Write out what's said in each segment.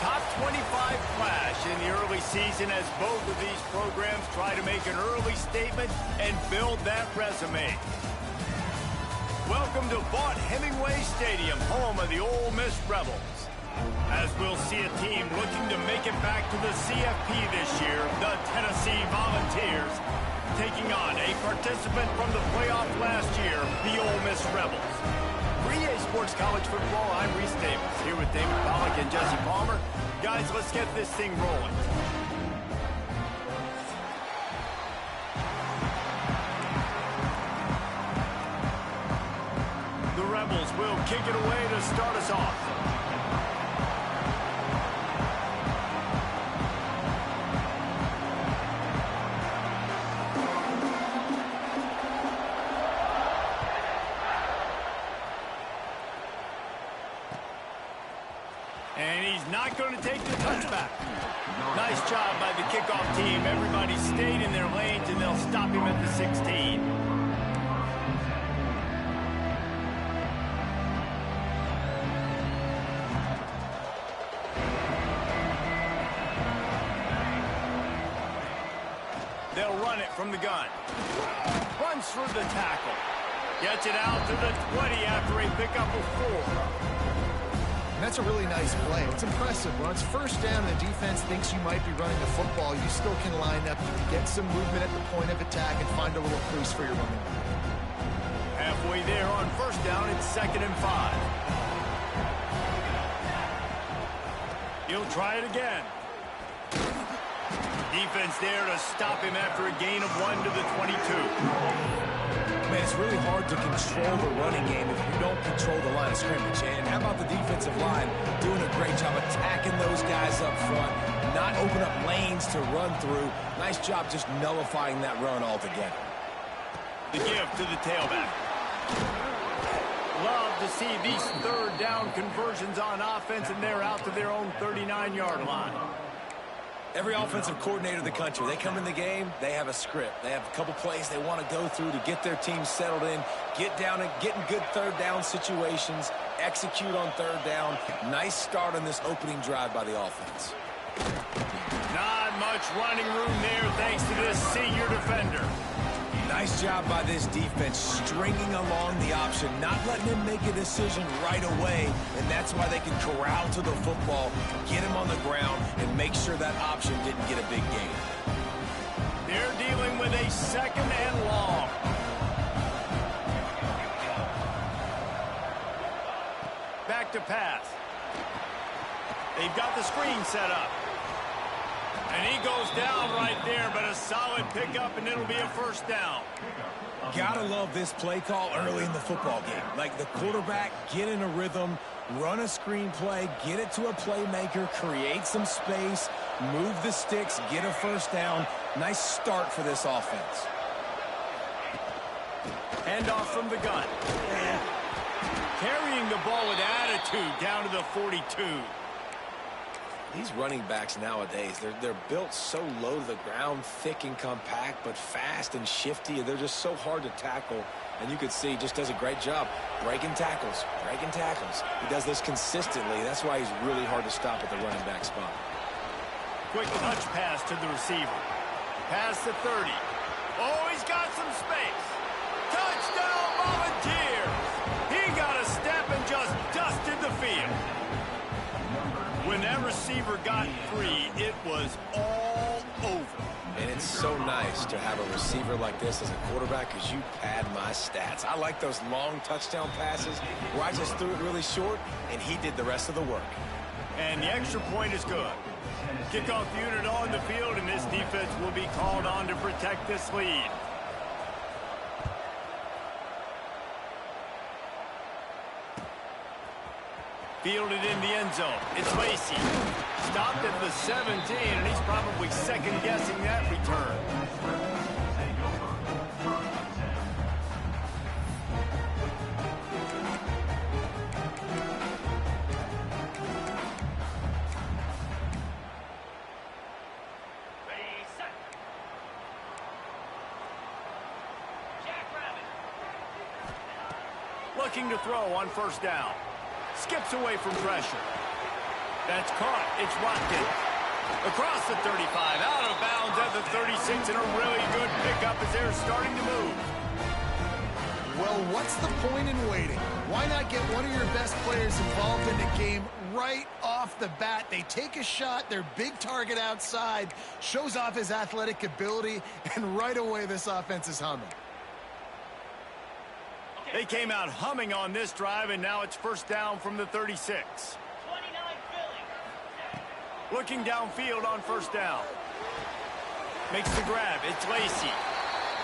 top 25 clash in the early season as both of these programs try to make an early statement and build that resume. Welcome to Vaught Hemingway Stadium, home of the Ole Miss Rebels. As we'll see a team looking to make it back to the CFP this year, the Tennessee Volunteers, taking on a participant from the playoff last year, the Ole Miss Rebels. For EA Sports College Football, I'm Reese Davis, here with David Pollack and Jesse Palmer. Guys, let's get this thing rolling. The Rebels will kick it away to start us off. And he's not going to take the touchback. Nice job by the kickoff team. Everybody stayed in their lanes, and they'll stop him at the 16. They'll run it from the gun. Runs through the tackle. Gets it out to the 20 after a pickup of 4. That's a really nice play. It's impressive. When it's first down and the defense thinks you might be running the football, you still can line up, get some movement at the point of attack, and find a little crease for your running. Halfway there on first down, it's 2nd and 5. He'll try it again. Defense there to stop him after a gain of 1 to the 22. Man, it's really hard to control the running game if you don't control the line of scrimmage. And how about the defensive line doing a great job attacking those guys up front, not open up lanes to run through. Nice job just nullifying that run altogether. The give to the tailback. Love to see these third down conversions on offense, and they're out to their own 39-yard line. Every offensive coordinator in the country, they come in the game, they have a script. They have a couple plays they want to go through to get their team settled in, get down and get in good third down situations, execute on third down. Nice start on this opening drive by the offense. Not much running room there thanks to this senior defender. Nice job by this defense stringing along the option, not letting him make a decision right away, and that's why they can corral to the football, get him on the ground, and make sure that option didn't get a big gain. They're dealing with a 2nd and long. Back to pass. They've got the screen set up. And he goes down right there, but a solid pickup, and it'll be a first down. Gotta love this play call early in the football game. Like the quarterback, get in a rhythm, run a screen play, get it to a playmaker, create some space, move the sticks, get a first down. Nice start for this offense. Handoff from the gun. Carrying the ball with attitude down to the 42. These running backs nowadays, they're built so low to the ground, thick and compact, but fast and shifty. They're just so hard to tackle. And you could see he just does a great job breaking tackles, breaking tackles. He does this consistently. That's why he's really hard to stop at the running back spot. Quick touch pass to the receiver. Pass to 30. Oh, he's got some space. Touchdown Volunteers! He got a step and just dusted the field. When that receiver got free, it was all over. And it's so nice to have a receiver like this as a quarterback because you pad my stats. I like those long touchdown passes where I just threw it really short, and he did the rest of the work. And the extra point is good. Kickoff unit on the field, and this defense will be called on to protect this lead. Fielded in the end zone. It's Lacey. Stopped at the 17, and he's probably second-guessing that return. Looking to throw on first down. Skips away from pressure. That's caught. It's Watkins. Across the 35, out of bounds at the 36, and a really good pickup as they're starting to move. Well, what's the point in waiting? Why not get one of your best players involved in the game right off the bat? They take a shot, their big target outside, shows off his athletic ability, and right away this offense is humming. They came out humming on this drive, and now it's first down from the 36. Looking downfield on first down. Makes the grab. It's Lacy.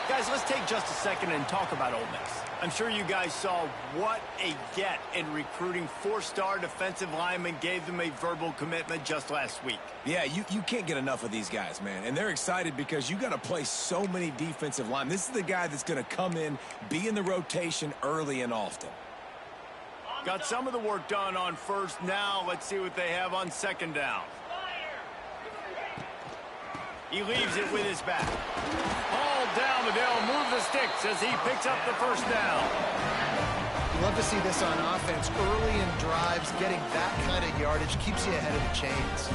Guys, let's take just a second and talk about Ole Miss. I'm sure you guys saw what a get in recruiting. 4-star defensive linemen gave them a verbal commitment just last week. Yeah, you can't get enough of these guys, man. And they're excited because you got to play so many defensive linemen. This is the guy that's going to come in, be in the rotation early and often. Got some of the work done on first. Now let's see what they have on second down. He leaves it with his back. All down the middle, move the sticks as he picks up the first down. You love to see this on offense. Early in drives, getting that kind of yardage keeps you ahead of the chains.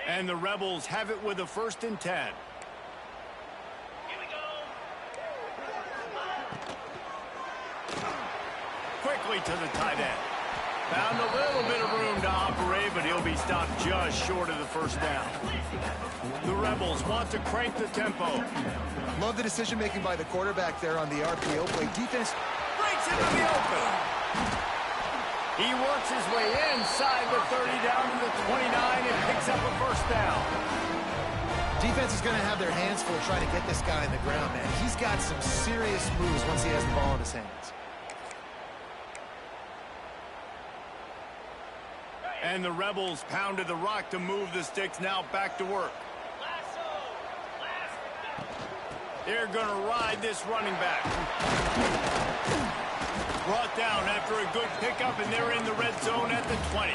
And the Rebels have it with a 1st and 10. Quickly to the tight end. Found a little bit of room to operate, but he'll be stopped just short of the first down. The Rebels want to crank the tempo. Love the decision-making by the quarterback there on the RPO play. Defense breaks into the open. He works his way inside the 30 down to the 29 and picks up a first down. Defense is going to have their hands full trying to get this guy in the ground, man. He's got some serious moves once he has the ball in his hands. And the Rebels pounded the rock to move the sticks, now back to work. They're going to ride this running back. Brought down after a good pickup, and they're in the red zone at the 20.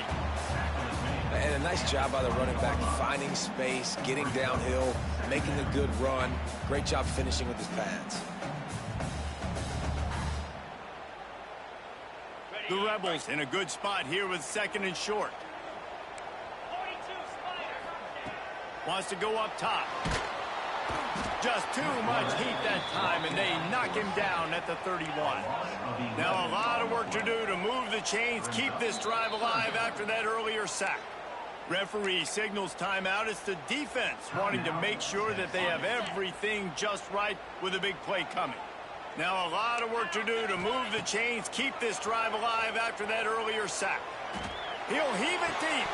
And a nice job by the running back, finding space, getting downhill, making a good run. Great job finishing with his pads. The Rebels in a good spot here with 2nd and short. Wants to go up top. Just too much heat that time, and they knock him down at the 31. Now a lot of work to do to move the chains, keep this drive alive after that earlier sack. Referee signals timeout. It's the defense wanting to make sure that they have everything just right with a big play coming. Now a lot of work to do to move the chains, keep this drive alive after that earlier sack. He'll heave it deep.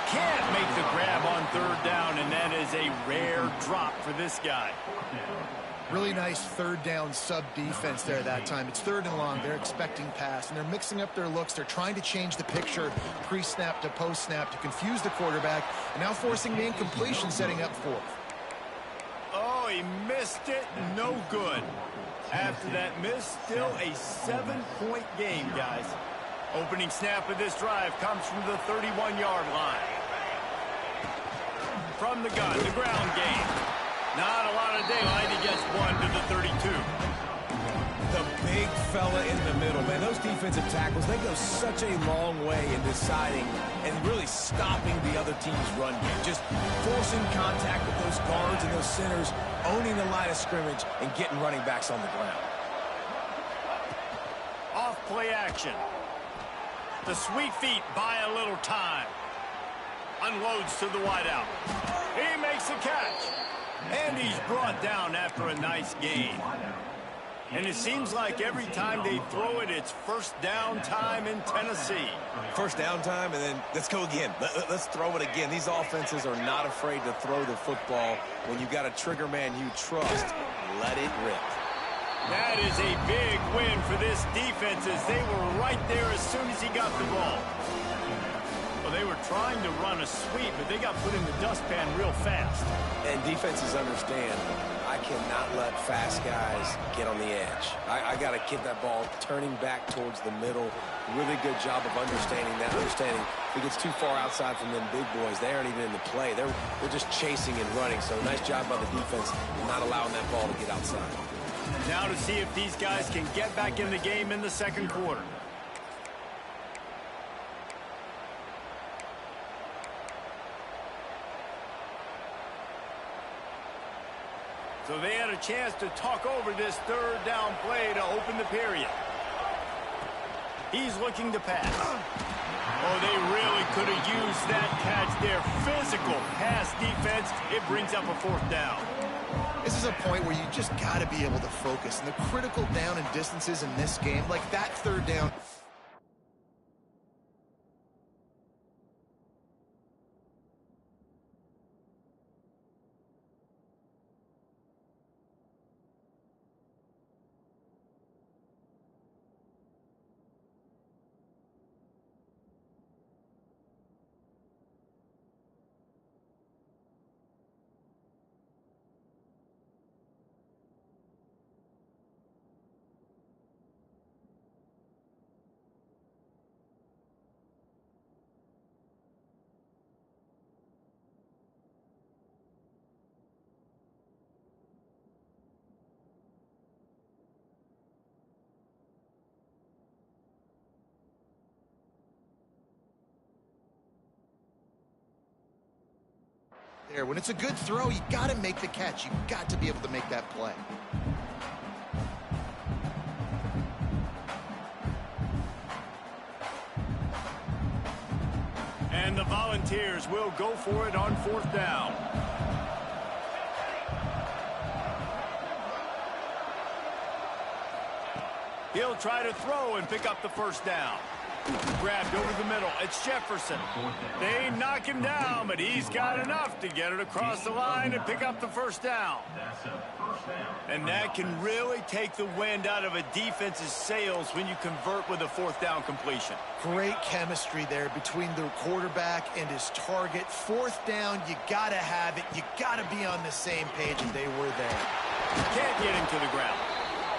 Can't make the grab on 3rd down, and that is a rare drop for this guy. Really nice 3rd down sub-defense there that time. It's 3rd and long. They're expecting pass, and they're mixing up their looks. They're trying to change the picture pre-snap to post-snap to confuse the quarterback, and now forcing the incompletion, setting up 4th. Oh, he missed it. No good. After that miss, still a 7-point game, guys. Opening snap of this drive comes from the 31-yard line. From the gun, the ground game. Not a lot of daylight. He gets 1 to the 32. The big fella in the middle, man. Those defensive tackles, they go such a long way in deciding and really stopping the other team's run game. Just forcing contact with those guards and those centers, owning the line of scrimmage, and getting running backs on the ground. Off play action. The sweet feet buy a little time. Unloads to the wideout. He makes the catch. And he's brought down after a nice gain. And it seems like every time they throw it, it's first down time in Tennessee. First down time, and then let's go again. Let's throw it again. These offenses are not afraid to throw the football. When you've got a trigger man you trust, let it rip. That is a big win for this defense as they were right there as soon as he got the ball. Well, they were trying to run a sweep, but they got put in the dustpan real fast. And defenses understand, I cannot let fast guys get on the edge. I got to get that ball turning back towards the middle. Really good job of understanding that. Understanding if it gets too far outside from them big boys, they aren't even in the play. They're just chasing and running. So nice job by the defense not allowing that ball to get outside. Now to see if these guys can get back in the game in the second quarter. So they had a chance to talk over this third down play to open the period. He's looking to pass. Oh, they really could have used that catch there. Physical pass defense. It brings up a fourth down. This is a point where you just got to be able to focus. And the critical down and distances in this game, like that third down. There, when it's a good throw, you got to make the catch. You got to be able to make that play. And the Volunteers will go for it on fourth down. He'll try to throw and pick up the first down. Grabbed over the middle. It's Jefferson. They knock him down, but he's got enough to get it across the line and pick up the first down. And that can really take the wind out of a defense's sails when you convert with a fourth down completion. Great chemistry there between the quarterback and his target. Fourth down, you got to have it. You got to be on the same page, and they were there. Can't get him to the ground.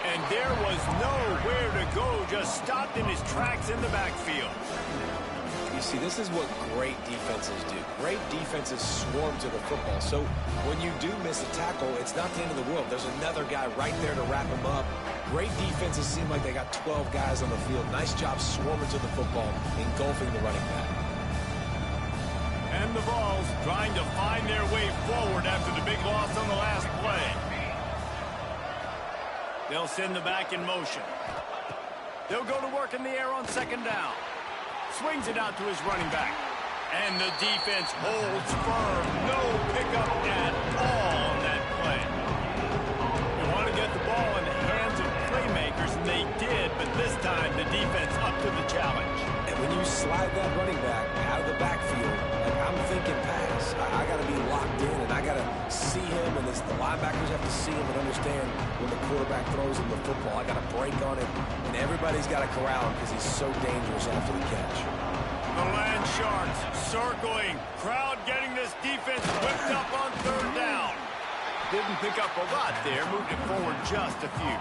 And there was nowhere to go, just stopped in his tracks in the backfield. You see, this is what great defenses do. Great defenses swarm to the football. So when you do miss a tackle, it's not the end of the world. There's another guy right there to wrap him up. Great defenses seem like they got 12 guys on the field. Nice job swarming to the football, engulfing the running back. And the Vols trying to find their way forward after the big loss on the last play. They'll send the back in motion. They'll go to work in the air on second down. Swings it out to his running back. And the defense holds firm. No pickup at all on that play. They want to get the ball in the hands of playmakers, and they did, but this time the defense up to the challenge. And when you slide that running back out of the backfield, like I'm thinking pass. I got to be locked in, and I got to see him, and the linebackers have to see him and understand when the quarterback throws him the football. I got to break on it, and everybody's got to corral him because he's so dangerous after the catch. The Land Sharks circling. Crowd getting this defense whipped up on third down. Didn't pick up a lot there. Moved it forward just a few.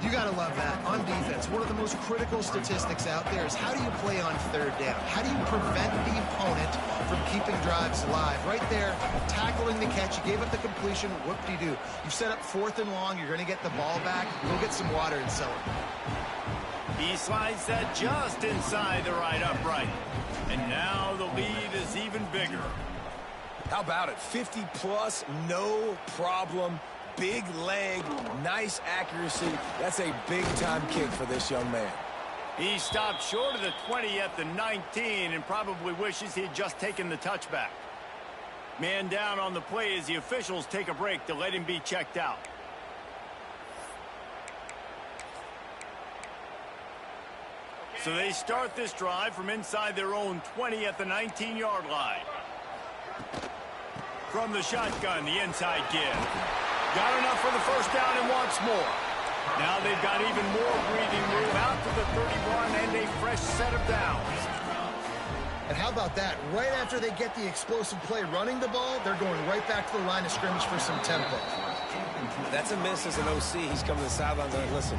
You got to love that. On defense, one of the most critical statistics out there is how do you play on third down? How do you prevent the opponent from keeping drives alive? Right there, tackling the catch. You gave up the completion. Whoop-de-doo. You set up fourth and long. You're going to get the ball back. Go get some water and sell it. He slides that just inside the right upright. And now the lead is even bigger. How about it? 50-plus, no problem. Big leg, nice accuracy. That's a big-time kick for this young man. He stopped short of the 20 at the 19 and probably wishes he had just taken the touchback. Man down on the play as the officials take a break to let him be checked out. So they start this drive from inside their own 20 at the 19-yard line. From the shotgun, the inside give. Got enough for the first down and wants more. Now they've got even more breathing room out to the 31 and a fresh set of downs. And how about that? Right after they get the explosive play running the ball, they're going right back to the line of scrimmage for some tempo. That's a miss as an OC. He's coming to the sidelines and like, listen,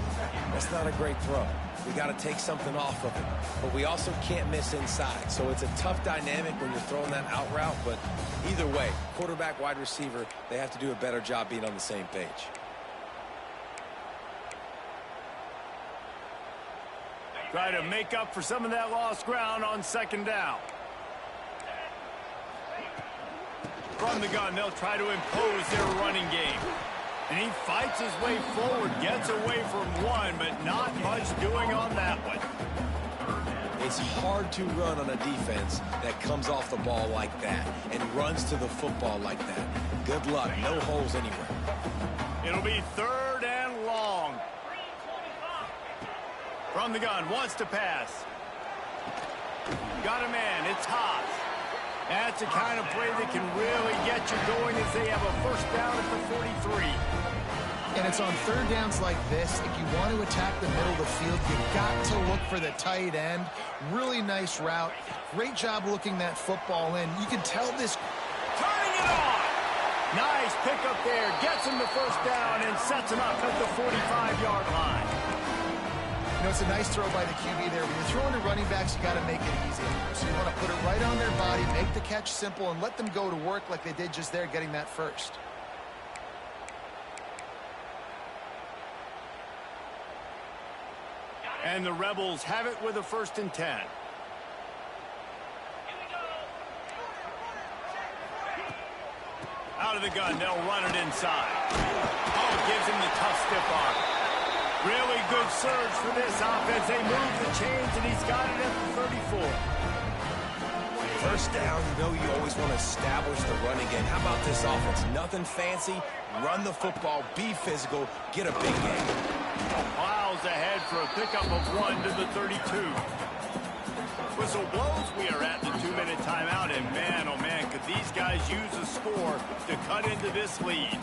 that's not a great throw. We got to take something off of it. But we also can't miss inside. So it's a tough dynamic when you're throwing that out route. But either way, quarterback, wide receiver, they have to do a better job being on the same page. Try to make up for some of that lost ground on second down. From the gun, they'll try to impose their running game. And he fights his way forward, gets away from one, but not much doing on that one. It's hard to run on a defense that comes off the ball like that and runs to the football like that. Good luck. No holes anywhere. It'll be 3rd and long. From the gun, wants to pass. Got a man. It's Haas. That's the kind of play that can really get you going as they have a first down at the 43. And it's on 3rd downs like this. If you want to attack the middle of the field, you got to look for the tight end. Really nice route. Great job looking that football in. You can tell this. Turning it on. Nice pickup there. Gets him the first down and sets him up at the 45-yard line. You know, it's a nice throw by the QB there. When you're throwing to running backs, you got to make it easy. So you want to put it right on their body, make the catch simple, and let them go to work like they did just there, getting that first. And the Rebels have it with a 1st and 10. Out of the gun, they'll run it inside. Oh, gives him the tough stiff arm. Really good surge for this offense. They move the chains, and he's got it at the 34. First down, you know you always want to establish the running game. How about this offense? Nothing fancy. Run the football, be physical, get a big game. Miles ahead for a pickup of 1 to the 32. Whistle blows. We are at the 2-minute timeout, and man, oh man, could these guys use a score to cut into this lead.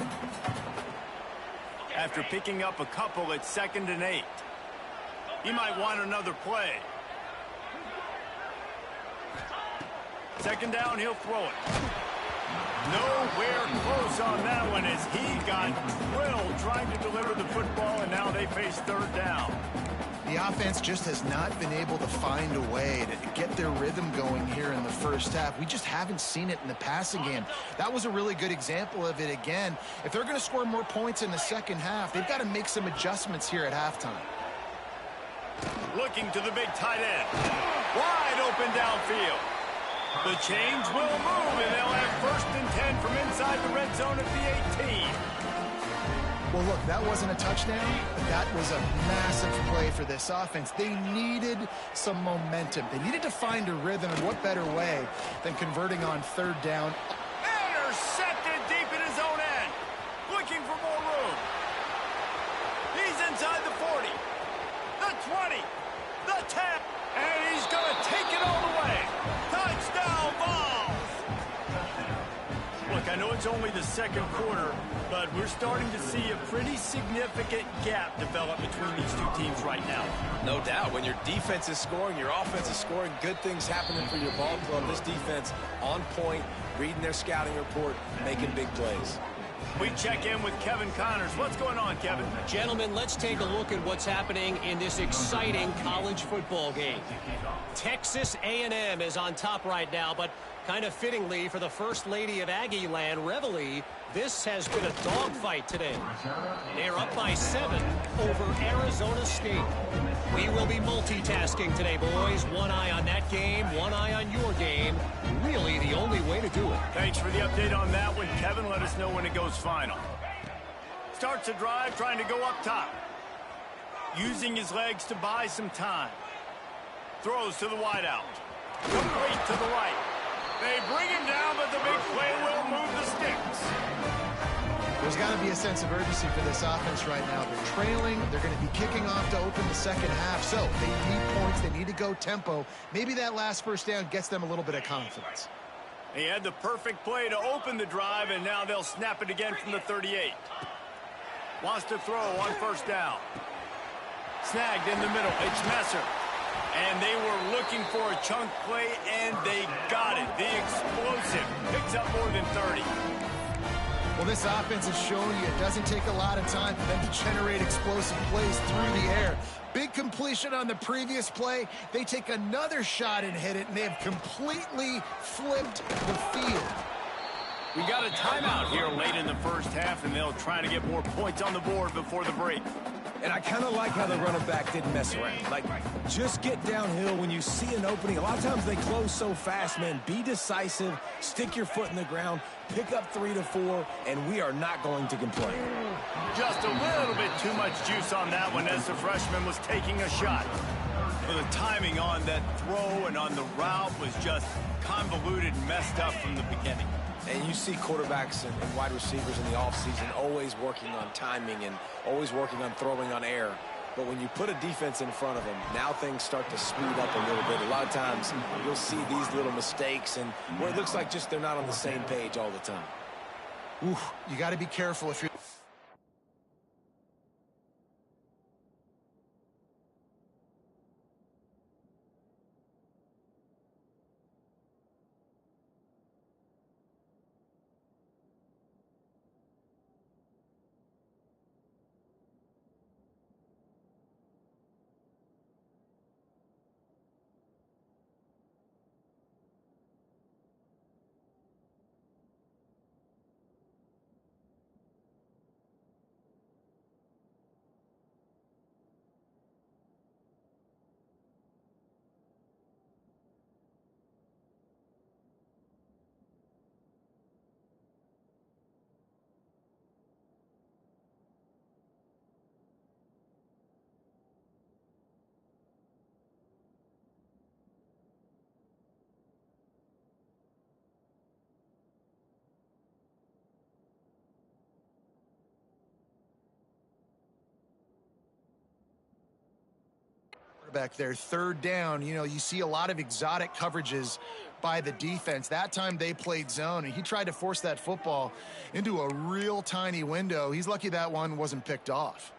After picking up a couple at 2nd and 8. He might want another play. 2nd down, he'll throw it. Nowhere close on that one as he got drilled trying to deliver the football, and now they face 3rd down. The offense just has not been able to find a way to get their rhythm going here in the first half. We just haven't seen it in the passing game. That was a really good example of it again. If they're going to score more points in the second half, they've got to make some adjustments here at halftime. Looking to the big tight end. Wide open downfield. The chains will move, and they'll have 1st and 10 from inside the red zone at the 18. Well, look, that wasn't a touchdown, but that was a massive play for this offense. They needed some momentum. They needed to find a rhythm, and what better way than converting on 3rd down. Intercepted deep in his own end. Looking for more room. He's inside the 40, the 20, the 10, and he's going to take it all the way. Touchdown, Vols! Look, I know it's only the 2nd quarter, but we're starting to see a pretty significant gap develop between these two teams right now. No doubt. When your defense is scoring, your offense is scoring, good things happening for your ball club. This defense on point, reading their scouting report, making big plays. We check in with Kevin Connors. What's going on, Kevin? Gentlemen, let's take a look at what's happening in this exciting college football game. Texas A&M is on top right now, but kind of fittingly for the First Lady of Aggie Land, Reveille, this has been a dogfight today. They're up by 7 over Arizona State. We will be multitasking today, boys. One eye on that game, one eye on your game. Really the only way to do it. Thanks for the update on that one, Kevin. Let us know when it goes final. Starts a drive trying to go up top. Using his legs to buy some time. Throws to the wideout. Complete to the right. They bring him down, but the big play will move the sticks. There's got to be a sense of urgency for this offense right now. They're trailing. They're going to be kicking off to open the second half. So they need points. They need to go tempo. Maybe that last first down gets them a little bit of confidence. He had the perfect play to open the drive, and now they'll snap it again from the 38. Wants to throw on 1st down. Snagged in the middle. It's Messer. And they were looking for a chunk play, and they got it. The explosive picks up more than 30. Well, this offense is showing you it doesn't take a lot of time for them to generate explosive plays through the air. Big completion on the previous play. They take another shot and hit it, and they have completely flipped the field. We got a timeout here late in the first half, and they'll try to get more points on the board before the break. And I kind of like how the running back didn't mess around. Like, just get downhill when you see an opening. A lot of times they close so fast, man. Be decisive, stick your foot in the ground, pick up 3 to 4, and we are not going to complain. Just a little bit too much juice on that one as the freshman was taking a shot. But the timing on that throw and on the route was just convoluted and messed up from the beginning. And you see quarterbacks and wide receivers in the offseason always working on timing and always working on throwing on air. But when you put a defense in front of them, now things start to speed up a little bit. A lot of times you'll see these little mistakes and where it looks like just they're not on the same page all the time. Ooh, you got to be careful if you're... Back there, third down, you know, you see a lot of exotic coverages by the defense. That time they played zone, and he tried to force that football into a real tiny window. He's lucky that one wasn't picked off.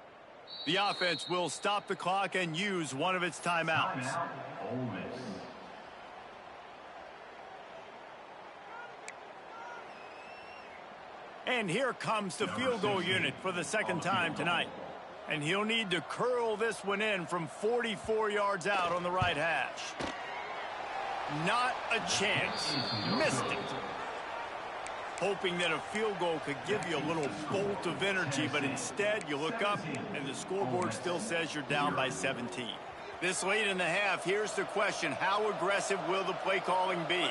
The offense will stop the clock and use one of its timeouts. And here comes the field goal unit for the second time tonight. And he'll need to curl this one in from 44 yards out on the right hash. Not a chance. Missed it. Hoping that a field goal could give you a little bolt of energy, but instead you look up and the scoreboard still says you're down by 17. This late in the half, here's the question: how aggressive will the play calling be?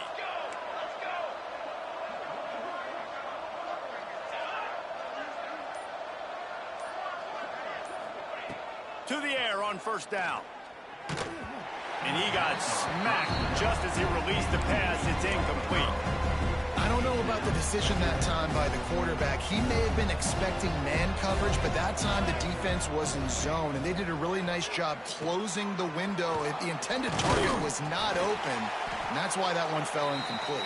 To the air on first down. And he got smacked just as he released the pass. It's incomplete. I don't know about the decision that time by the quarterback. He may have been expecting man coverage, but that time the defense was in zone, and they did a really nice job closing the window. The intended target was not open, and that's why that one fell incomplete.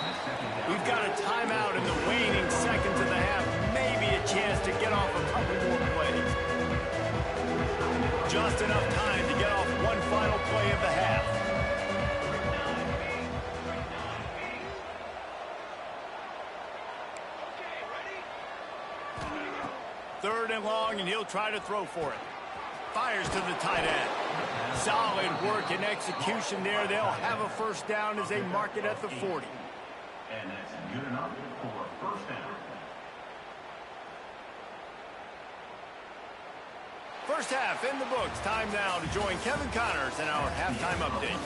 We've got a timeout in the waning seconds of the half. Maybe a chance to get off a couple more plays. Just enough time to get off one final play of the half. Third and long, and he'll try to throw for it. Fires to the tight end. Solid work and execution there. They'll have a first down as they mark it at the 40. And that's good enough for a first down. First half in the books. Time now to join Kevin Connors in our halftime update.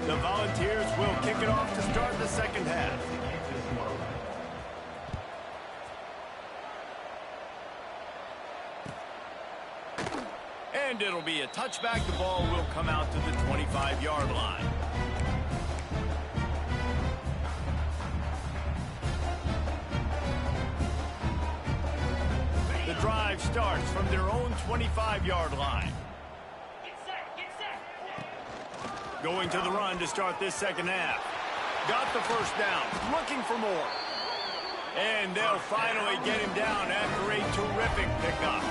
The Volunteers will kick it off to start the second half. And it'll be a touchback. The ball will come out to the 25-yard line. The drive starts from their own 25-yard line. Going to the run to start this second half. Got the first down. Looking for more. And they'll finally get him down after a terrific pickup.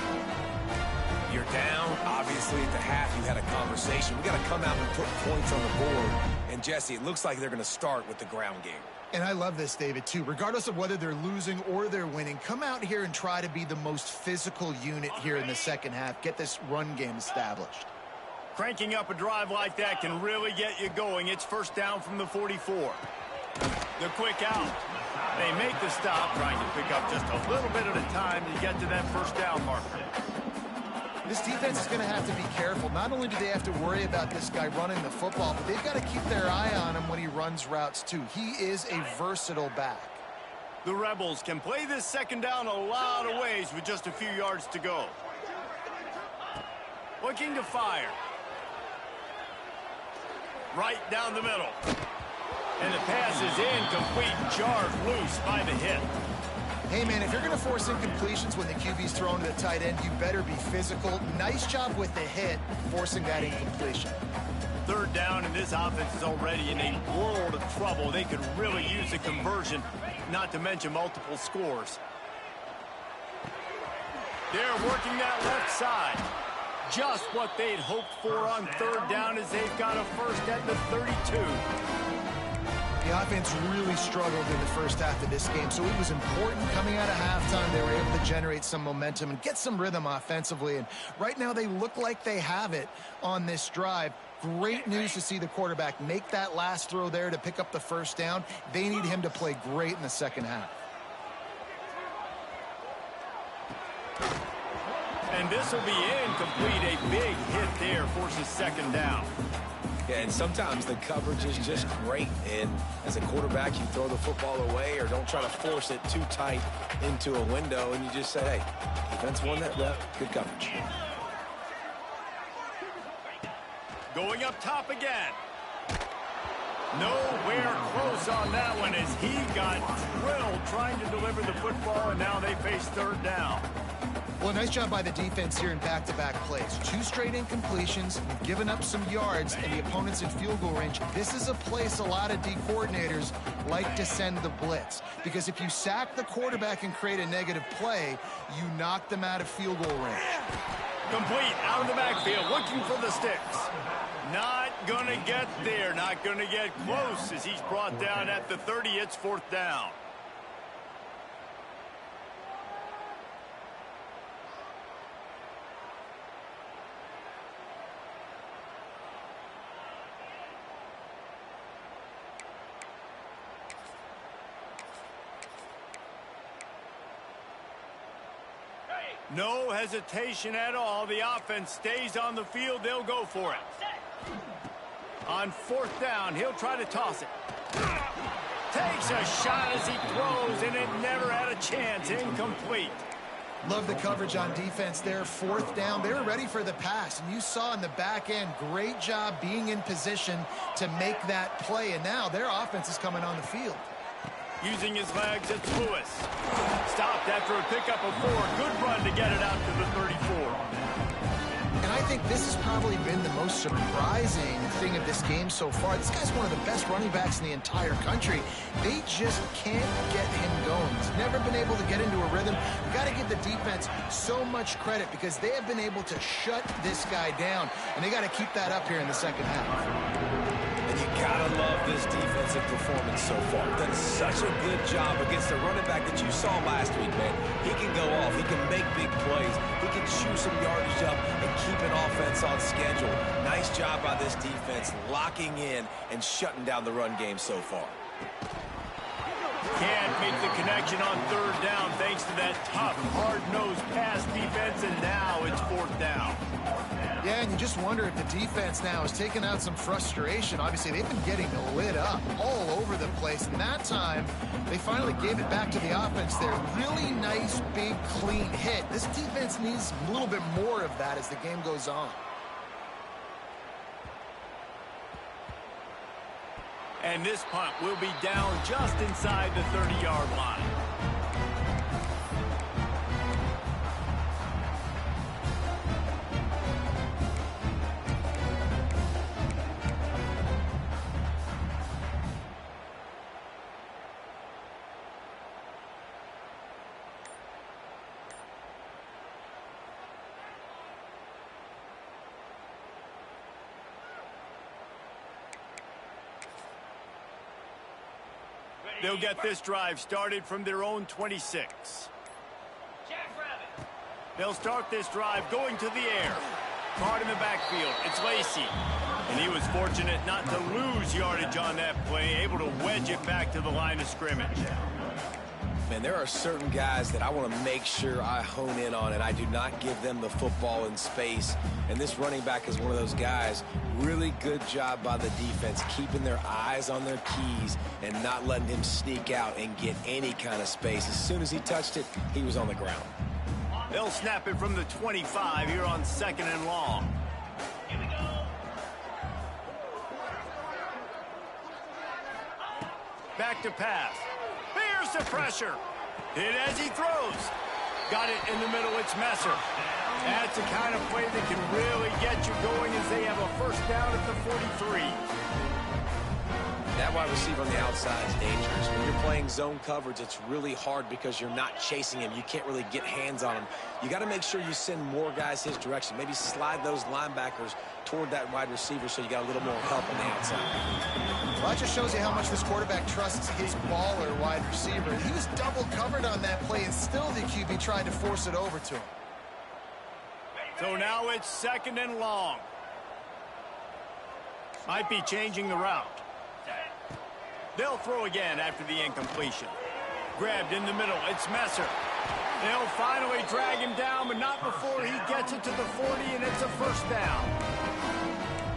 You're down. Obviously, at the half, you had a conversation. We got to come out and put points on the board. And, Jesse, it looks like they're going to start with the ground game. And I love this, David, too. Regardless of whether they're losing or they're winning, come out here and try to be the most physical unit here in the second half. Get this run game established. Cranking up a drive like that can really get you going. It's first down from the 44. The quick out. They make the stop, trying to pick up just a little bit at a time to get to that first down marker. This defense is going to have to be careful. Not only do they have to worry about this guy running the football, but they've got to keep their eye on him when he runs routes, too. He is a versatile back. The Rebels can play this second down a lot of ways with just a few yards to go. Looking to fire. Right down the middle. And the pass is incomplete, jarred loose by the hit. Hey, man, if you're going to force incompletions when the QB's thrown to the tight end, you better be physical. Nice job with the hit, forcing that incompletion. Third down, and this offense is already in a world of trouble. They could really use a conversion, not to mention multiple scores. They're working that left side. Just what they'd hoped for on third down as they've got a first at the 32. The offense really struggled in the first half of this game, so it was important coming out of halftime. They were able to generate some momentum and get some rhythm offensively, and right now they look like they have it on this drive. Great news to see the quarterback make that last throw there to pick up the first down. They need him to play great in the second half. And this will be incomplete. A big hit there forces second down. Yeah, and sometimes the coverage is just great. And as a quarterback, you throw the football away or don't try to force it too tight into a window, and you just say, hey, defense won that rep. Good coverage. Going up top again. Nowhere close on that one as he got drilled trying to deliver the football, and now they face third down. Well, nice job by the defense here in back-to-back plays. 2 straight incompletions, giving up some yards, and the opponent's in field goal range. This is a place a lot of D coordinators like to send the blitz, because if you sack the quarterback and create a negative play, you knock them out of field goal range. Complete out of the backfield, looking for the sticks. Not going to get there, not going to get close as he's brought down at the 30. It's fourth down. No hesitation at all. The offense stays on the field. They'll go for it. On fourth down, he'll try to toss it. Takes a shot as he throws, and it never had a chance. Incomplete. Love the coverage on defense there. Fourth down. They were ready for the pass, and you saw in the back end, great job being in position to make that play. And now their offense is coming on the field. Using his legs, it's Lewis. Stopped after a pickup of 4. Good run to get it out to the 34. And I think this has probably been the most surprising thing of this game so far. This guy's one of the best running backs in the entire country. They just can't get him going. He's never been able to get into a rhythm. We've got to give the defense so much credit because they have been able to shut this guy down, and they got to keep that up here in the second half. And you gotta love this defensive performance so far. Done such a good job against the running back that you saw last week, man. He can go off. He can make big plays. He can chew some yardage up and keep an offense on schedule. Nice job by this defense locking in and shutting down the run game so far. Can't make the connection on third down thanks to that tough, hard-nosed pass defense, and now it's fourth down. Yeah, and you just wonder if the defense now is taking out some frustration. Obviously, they've been getting lit up all over the place. And that time, they finally gave it back to the offense there. Really nice, big, clean hit. This defense needs a little bit more of that as the game goes on. And this punt will be down just inside the 30-yard line. They'll get this drive started from their own 26. They'll start this drive going to the air. Caught in the backfield. It's Lacy. And he was fortunate not to lose yardage on that play, able to wedge it back to the line of scrimmage. Man, there are certain guys that I want to make sure I hone in on, and I do not give them the football in space. And this running back is one of those guys. Really good job by the defense, keeping their eyes on their keys and not letting him sneak out and get any kind of space. As soon as he touched it, he was on the ground. They'll snap it from the 25 here on 2nd and long. Here we go. Back to pass. Here's the pressure. Hit as he throws. Got it in the middle. It's Messer. That's the kind of play that can really get you going as they have a first down at the 43. That wide receiver on the outside is dangerous. When you're playing zone coverage, it's really hard because you're not chasing him. You can't really get hands on him. You got to make sure you send more guys his direction. Maybe slide those linebackers toward that wide receiver so you got a little more help on the outside. Well, that just shows you how much this quarterback trusts his baller wide receiver. He was double covered on that play, and still the QB tried to force it over to him. So now it's 2nd and long. Might be changing the route. They'll throw again after the incompletion. Grabbed in the middle. It's Messer. They'll finally drag him down, but not before he gets it to the 40, and it's a first down.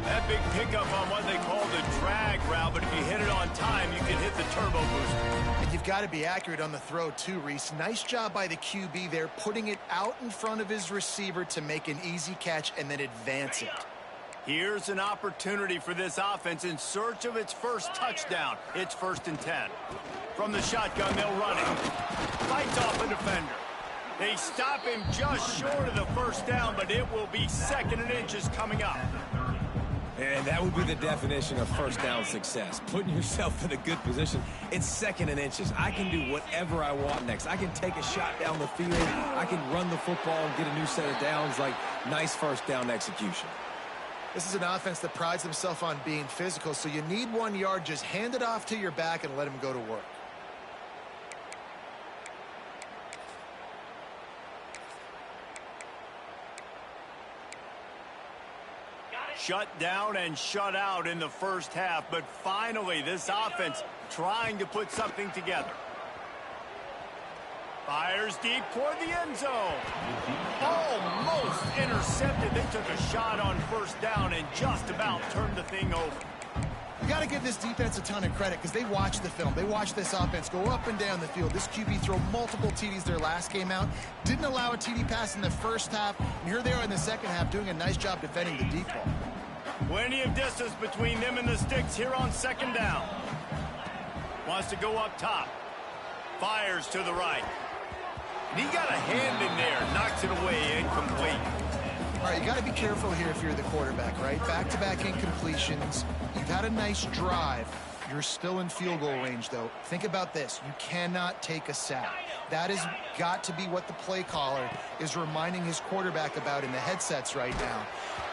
That big pickup on what they call the drag route, but if you hit it on time, you can hit the turbo booster. And you've got to be accurate on the throw too, Reese. Nice job by the QB there, putting it out in front of his receiver to make an easy catch and then advance it. Here's an opportunity for this offense in search of its first touchdown. It's 1st and 10. From the shotgun, they'll run it. Fights off a defender. They stop him just short of the first down, but it will be 2nd and inches coming up. And that would be the definition of first down success. Putting yourself in a good position. It's 2nd and inches. I can do whatever I want next. I can take a shot down the field. I can run the football and get a new set of downs. Like, nice first down execution. This is an offense that prides themselves on being physical, so you need 1 yard. Just hand it off to your back and let him go to work. Shut down and shut out in the first half, but finally this offense trying to put something together. Fires deep toward the end zone. Almost intercepted. They took a shot on first down and just about turned the thing over. You got to give this defense a ton of credit because they watch the film. They watch this offense go up and down the field. This QB throw multiple TDs their last game out. Didn't allow a TD pass in the first half. And here they are in the second half doing a nice job defending the deep ball. Plenty of distance between them and the sticks here on 2nd down. Wants to go up top. Fires to the right. And he got a hand in there. Knocks it away. Incomplete. All right, you got to be careful here if you're the quarterback, right? Back-to-back incompletions. You've had a nice drive. You're still in field goal range, though. Think about this. You cannot take a sack. That has got to be what the play caller is reminding his quarterback about in the headsets right now.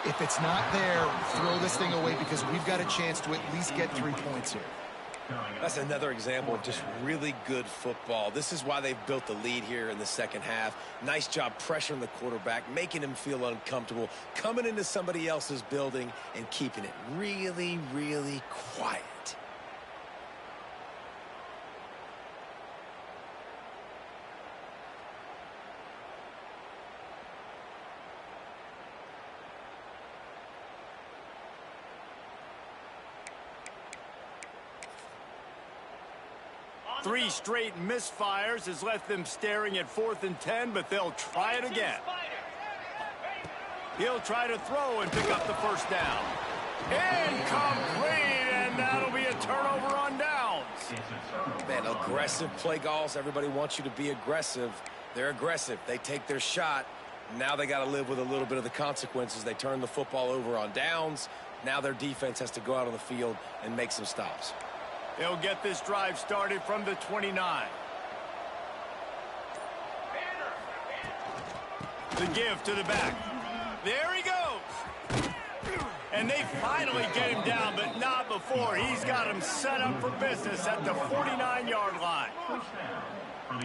If it's not there, throw this thing away because we've got a chance to at least get 3 points here. That's another example of just really good football. This is why they've built the lead here in the second half. Nice job pressuring the quarterback, making him feel uncomfortable, coming into somebody else's building and keeping it really, really quiet. Three straight misfires has left them staring at 4th and 10, but they'll try it again. He'll try to throw and pick up the first down. Incomplete, and that'll be a turnover on downs. Man, aggressive play calls. Everybody wants you to be aggressive. They're aggressive. They take their shot. Now they got to live with a little bit of the consequences. They turn the football over on downs. Now their defense has to go out on the field and make some stops. They'll get this drive started from the 29. The give to the back. There he goes. And they finally get him down, but not before. He's got him set up for business at the 49-yard line.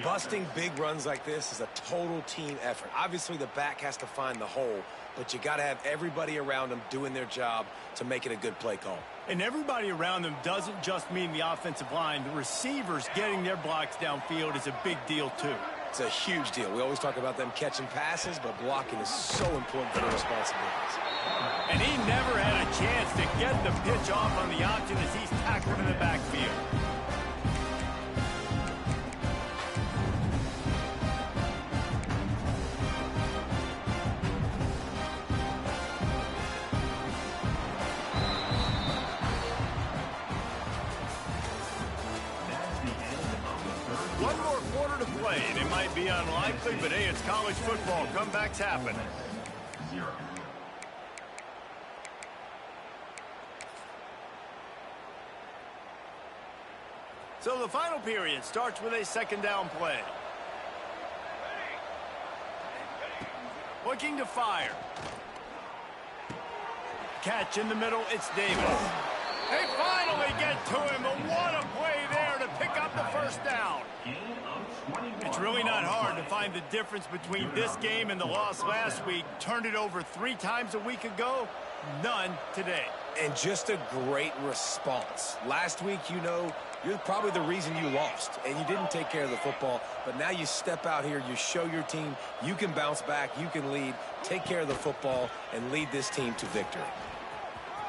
Busting big runs like this is a total team effort. Obviously, the back has to find the hole, but you got to have everybody around them doing their job to make it a good play call. And everybody around them doesn't just mean the offensive line. The receivers getting their blocks downfield is a big deal, too. It's a huge deal. We always talk about them catching passes, but blocking is so important for their responsibilities. And he never had a chance to get the pitch off on the option as he's tackled in the backfield. One more quarter to play, and it might be unlikely, but hey, it's college football. Comebacks happen. 0. So the final period starts with a second down play. Looking to fire. Catch in the middle, it's Davis. They finally get to him, but what a play there to pick up the first down. It's really not hard to find the difference between this game and the loss last week. Turned it over 3 times a week ago, none today. And just a great response. Last week, you know, you're probably the reason you lost, and you didn't take care of the football. But now you step out here, you show your team you can bounce back, you can lead, take care of the football, and lead this team to victory.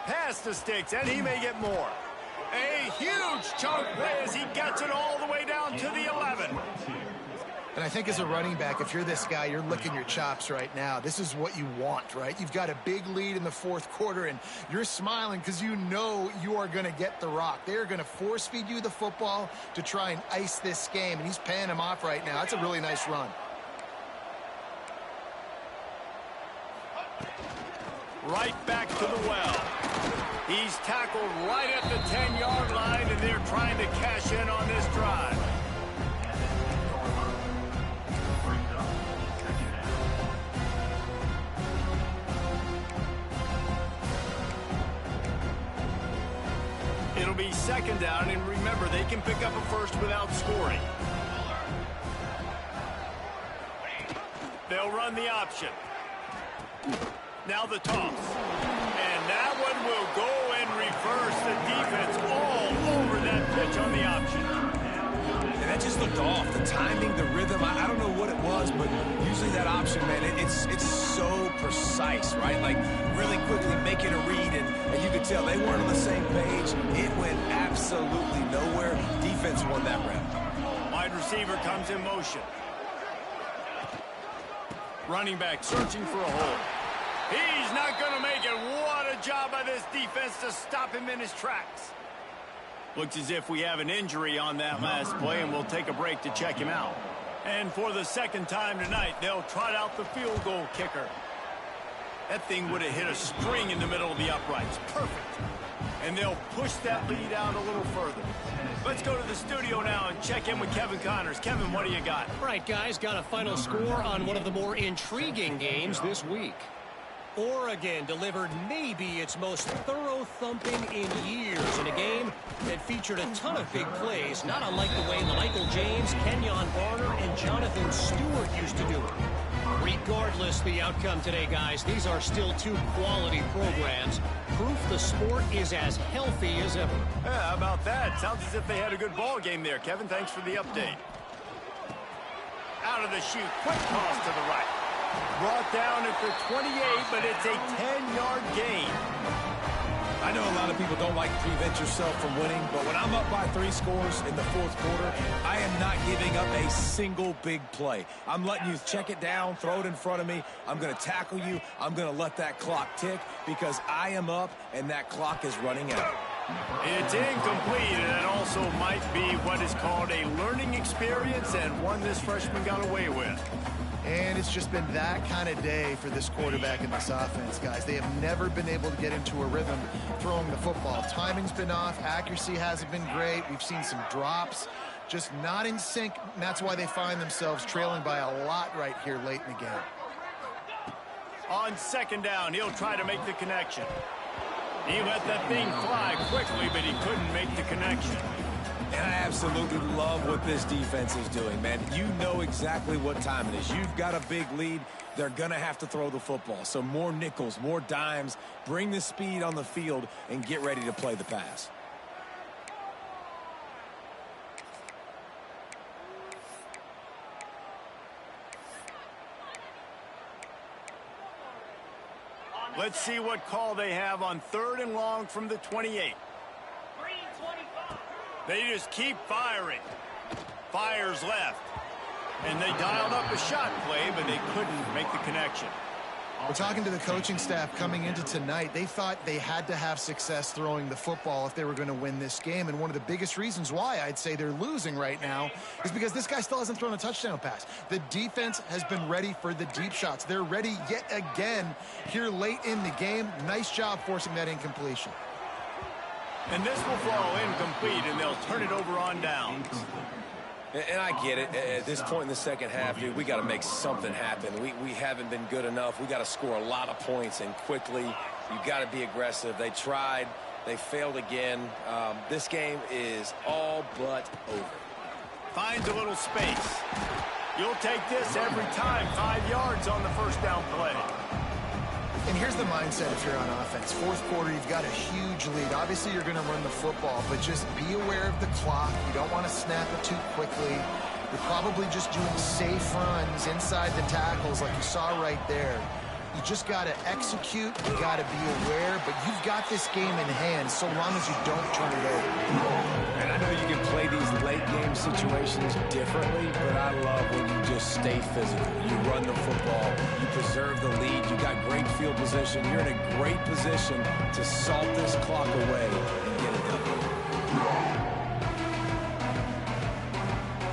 Pass the sticks, and he may get more. A huge chunk play as he gets it all the way down to the 11. And I think as a running back, if you're this guy, you're licking your chops right now. This is what you want, right? You've got a big lead in the fourth quarter, and you're smiling because you know you are going to get the rock. They're going to force feed you the football to try and ice this game, and he's paying him off right now. That's a really nice run. Right back to the well. He's tackled right at the 10-yard line, and they're trying to cash in on this drive. It'll be second down, and remember, they can pick up a first without scoring. They'll run the option. Now the toss. And that one will go and reverse the defense all over that pitch on the option. And that just looked off. The timing, the rhythm, I don't know what it was, but usually that option, man, it's so precise, right? Like, really quickly making a read, and you could tell they weren't on the same page. It went absolutely nowhere. Defense won that round. Wide receiver comes in motion. Running back searching for a hole. He's not going to make it. What a job by this defense to stop him in his tracks. Looks as if we have an injury on that last play, and we'll take a break to check him out. And for the second time tonight, they'll trot out the field goal kicker. That thing would have hit a string in the middle of the uprights. Perfect. And they'll push that lead out a little further. Let's go to the studio now and check in with Kevin Connors. Kevin, what do you got? All right, guys, got a final score on one of the more intriguing games this week. Oregon delivered maybe its most thorough thumping in years in a game that featured a ton of big plays, not unlike the way Michael James, Kenyon Barner, and Jonathan Stewart used to do it. Regardless the outcome today, guys, these are still 2 quality programs. Proof the sport is as healthy as ever. Yeah, how about that? Sounds as if they had a good ball game there. Kevin, thanks for the update. Out of the chute, quick toss to the right. Brought down at the 28, but it's a 10-yard gain. I know a lot of people don't like to prevent yourself from winning, but when I'm up by 3 scores in the fourth quarter, I am not giving up a single big play. I'm letting you check it down, throw it in front of me. I'm going to tackle you. I'm going to let that clock tick because I am up and that clock is running out. It's incomplete, and it also might be what is called a learning experience and one this freshman got away with. And it's just been that kind of day for this quarterback in this offense, guys. They have never been able to get into a rhythm throwing the football. Timing's been off. Accuracy hasn't been great. We've seen some drops. Just not in sync, and that's why they find themselves trailing by a lot right here late in the game. On second down, he'll try to make the connection. He let that thing fly quickly, but he couldn't make the connection. And I absolutely love what this defense is doing, man. You know exactly what time it is. You've got a big lead. They're going to have to throw the football. So more nickels, more dimes, bring the speed on the field, and get ready to play the pass. Let's see what call they have on 3rd and long from the 28. They just keep firing. Fires left. And they dialed up a shot play, but they couldn't make the connection. We're talking to the coaching staff coming into tonight. They thought they had to have success throwing the football if they were going to win this game. And one of the biggest reasons why I'd say they're losing right now is because this guy still hasn't thrown a touchdown pass. The defense has been ready for the deep shots. They're ready yet again here late in the game. Nice job forcing that incompletion. And this will fall incomplete, and they'll turn it over on downs. And I get it. At this point in the second half, dude, we got to make something happen. We haven't been good enough. We got to score a lot of points, and quickly. You got to be aggressive. They tried. They failed again. This game is all but over. Finds a little space. You'll take this every time. 5 yards on the first down play. And here's the mindset if you're on offense. Fourth quarter, you've got a huge lead. Obviously, you're going to run the football, but just be aware of the clock. You don't want to snap it too quickly. You're probably just doing safe runs inside the tackles like you saw right there. You just got to execute. You got to be aware, but you've got this game in hand so long as you don't turn it over. And I know you can play these late game situations differently, but I love when you just stay physical. You run the football. You preserve the lead. You got great field position. You're in a great position to salt this clock away and get it done.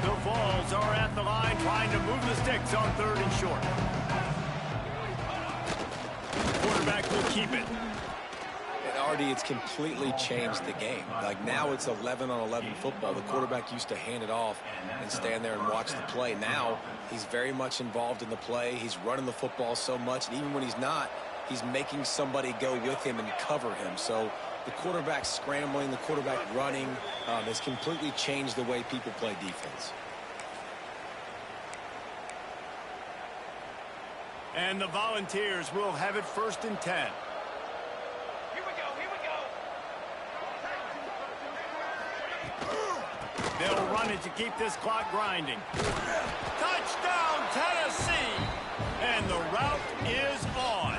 The Vols are at the line trying to move the sticks on 3rd and short. Quarterback will keep it. And Artie, it's completely changed the game. Like now it's 11-on-11 football. The quarterback used to hand it off and stand there and watch the play. Now he's very much involved in the play. He's running the football so much, and even when he's not, he's making somebody go with him and cover him. So the quarterback scrambling, the quarterback running has completely changed the way people play defense. And the Volunteers will have it 1st and 10. Here we go. They'll run it to keep this clock grinding. Touchdown, Tennessee! And the route is on.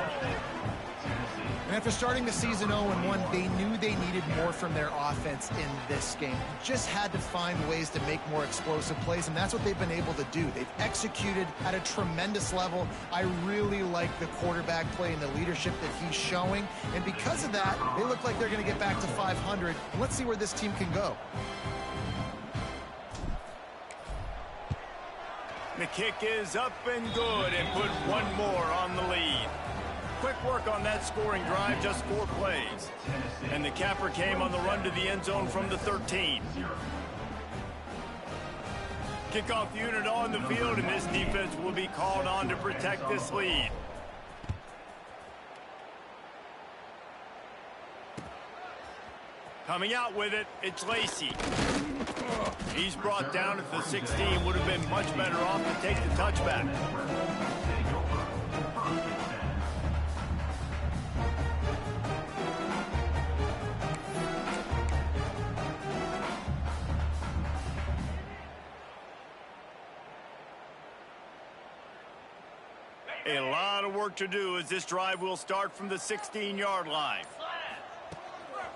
And after starting the season 0-1, they knew they needed more from their offense in this game. Just had to find ways to make more explosive plays, and that's what they've been able to do. They've executed at a tremendous level. I really like the quarterback play and the leadership that he's showing. And because of that, they look like they're going to get back to 500. And let's see where this team can go. The kick is up and good, and put one more on the lead. Quick work on that scoring drive, just 4 plays. And the capper came on the run to the end zone from the 13. Kickoff unit on the field, and this defense will be called on to protect this lead. Coming out with it, it's Lacey. He's brought down at the 16. Would have been much better off to take the touchback. A lot of work to do as this drive will start from the 16-yard line.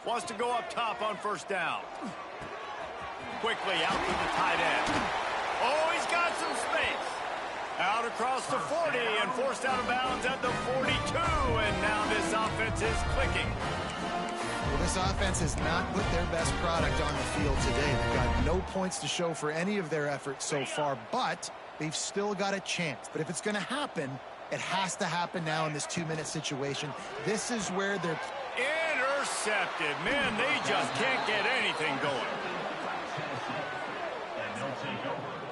Wants to go up top on 1st down. Quickly out to the tight end. Oh, he's got some space. Out across the 40 and forced out of bounds at the 42. And now this offense is clicking. Well, this offense has not put their best product on the field today. They've got no points to show for any of their efforts so far, but they've still got a chance. But if it's going to happen, it has to happen now in this 2-minute situation. This is where they're... Intercepted. Man, they just can't get anything going.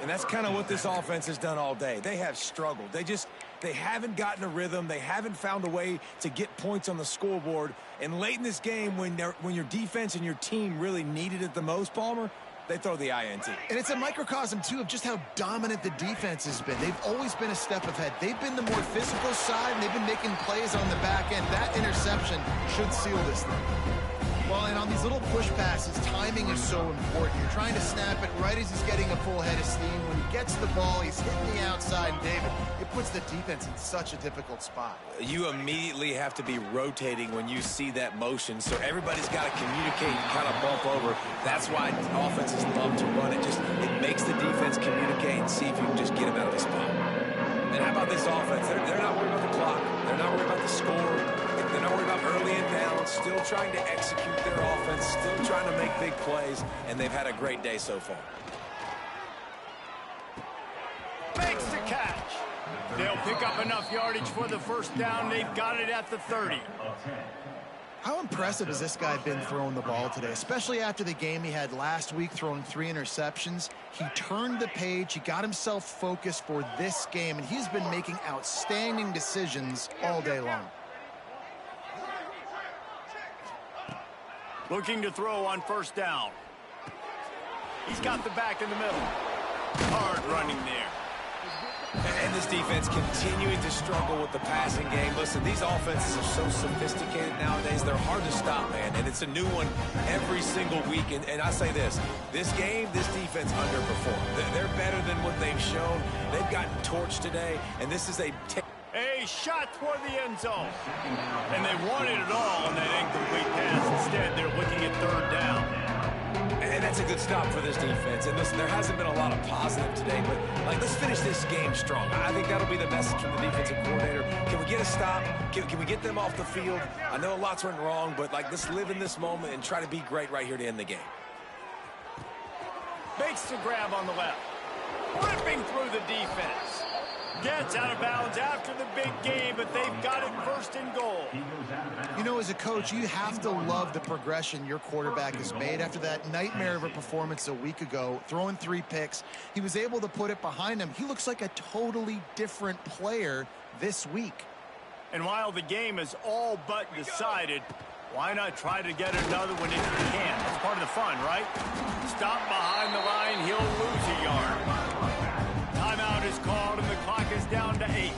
And that's kind of what this offense has done all day. They have struggled. They just They haven't gotten a rhythm. They haven't found a way to get points on the scoreboard. And late in this game, when your defense and your team really needed it the most, Palmer, they throw the INT. And it's a microcosm, too, of just how dominant the defense has been. They've always been a step ahead. They've been the more physical side, and they've been making plays on the back end. That interception should seal this thing. Well, and on these little push passes, timing is so important. You're trying to snap it right as he's getting a full head of steam. When he gets the ball, he's hitting the outside, and David, it puts the defense in such a difficult spot. You immediately have to be rotating when you see that motion, so everybody's got to communicate and kind of bump over. That's why offenses love to run it. It makes the defense communicate and see if you can just get him out of the spot. And how about this offense? They're not worried about the clock. They're not worried about the score. They're not worried about early and down, still trying to execute their offense, still trying to make big plays, and they've had a great day so far. Makes the catch. They'll pick up enough yardage for the first down. They've got it at the 30. How impressive has this guy been throwing the ball today, especially after the game he had last week throwing 3 interceptions? He turned the page. He got himself focused for this game, and he's been making outstanding decisions all day long. Looking to throw on first down. He's got the back in the middle. Hard running there. And this defense continuing to struggle with the passing game. Listen, these offenses are so sophisticated nowadays. They're hard to stop, man. And it's a new one every single week. And I say this game, this defense underperformed. They're better than what they've shown. They've gotten torched today. And this is a shot toward the end zone. And they wanted it all on that incomplete pass. Instead, they're looking at third down. And that's a good stop for this defense. And listen, there hasn't been a lot of positive today, but let's finish this game strong. I think that'll be the message from the defensive coordinator. Can we get a stop? Can we get them off the field? I know lots went wrong, but let's live in this moment and try to be great right here to end the game. Makes the grab on the left. Ripping through the defense. Gets out of bounds after the big game, but they've got it first and goal. You know, as a coach, you have to love the progression your quarterback has made. After that nightmare of a performance a week ago, throwing 3 picks, he was able to put it behind him. He looks like a totally different player this week. And while the game is all but decided, why not try to get another one if you can? That's part of the fun, right? Stop behind the line, he'll lose a yard. Timeout is called, and the clock is down to 8.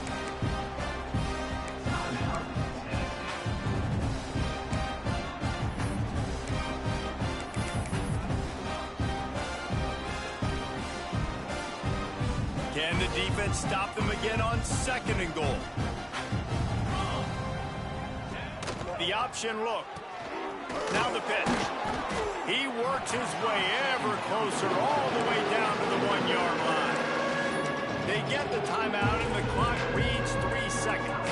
Can the defense stop them again on second and goal? The option look. Now the pitch. He works his way ever closer all the way down to the 1-yard line. They get the timeout, and the clock reads 3 seconds.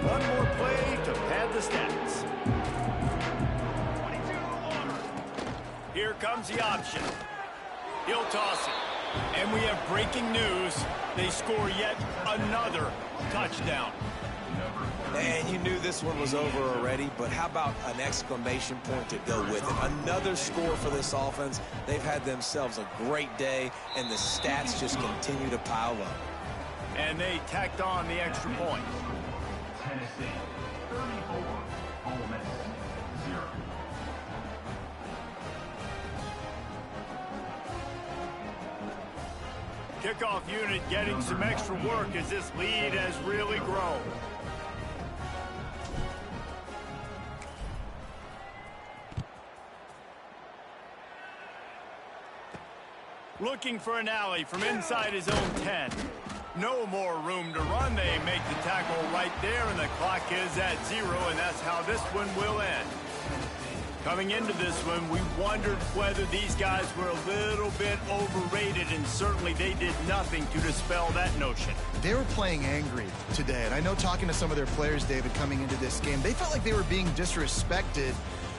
One more play to pad the stats. Here comes the option. He'll toss it. And we have breaking news. They score yet another touchdown. And you knew this one was over already, but how about an exclamation point to go with it? Another score for this offense. They've had themselves a great day, and the stats just continue to pile up. And they tacked on the extra point. Tennessee, 34, Ole Miss, 0. Kickoff unit getting some extra work as this lead has really grown. Looking for an alley from inside his own 10. No more room to run. They make the tackle right there, and the clock is at 0, and that's how this one will end. Coming into this one, we wondered whether these guys were a little bit overrated, and certainly they did nothing to dispel that notion. They were playing angry today, and I know talking to some of their players, David, coming into this game, they felt like they were being disrespected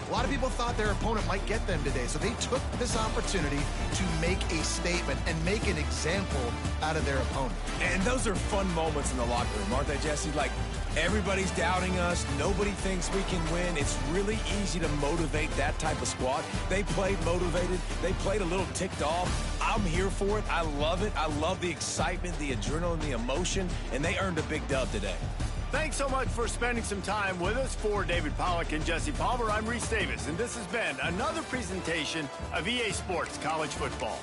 A lot of people thought their opponent might get them today, so they took this opportunity to make a statement and make an example out of their opponent. And those are fun moments in the locker room, aren't they, Jesse? Like, everybody's doubting us. Nobody thinks we can win. It's really easy to motivate that type of squad. They played motivated. They played a little ticked off. I'm here for it. I love it. I love the excitement, the adrenaline, the emotion, and they earned a big dub today. Thanks so much for spending some time with us. For David Pollack and Jesse Palmer, I'm Reese Davis, and this has been another presentation of EA Sports College Football.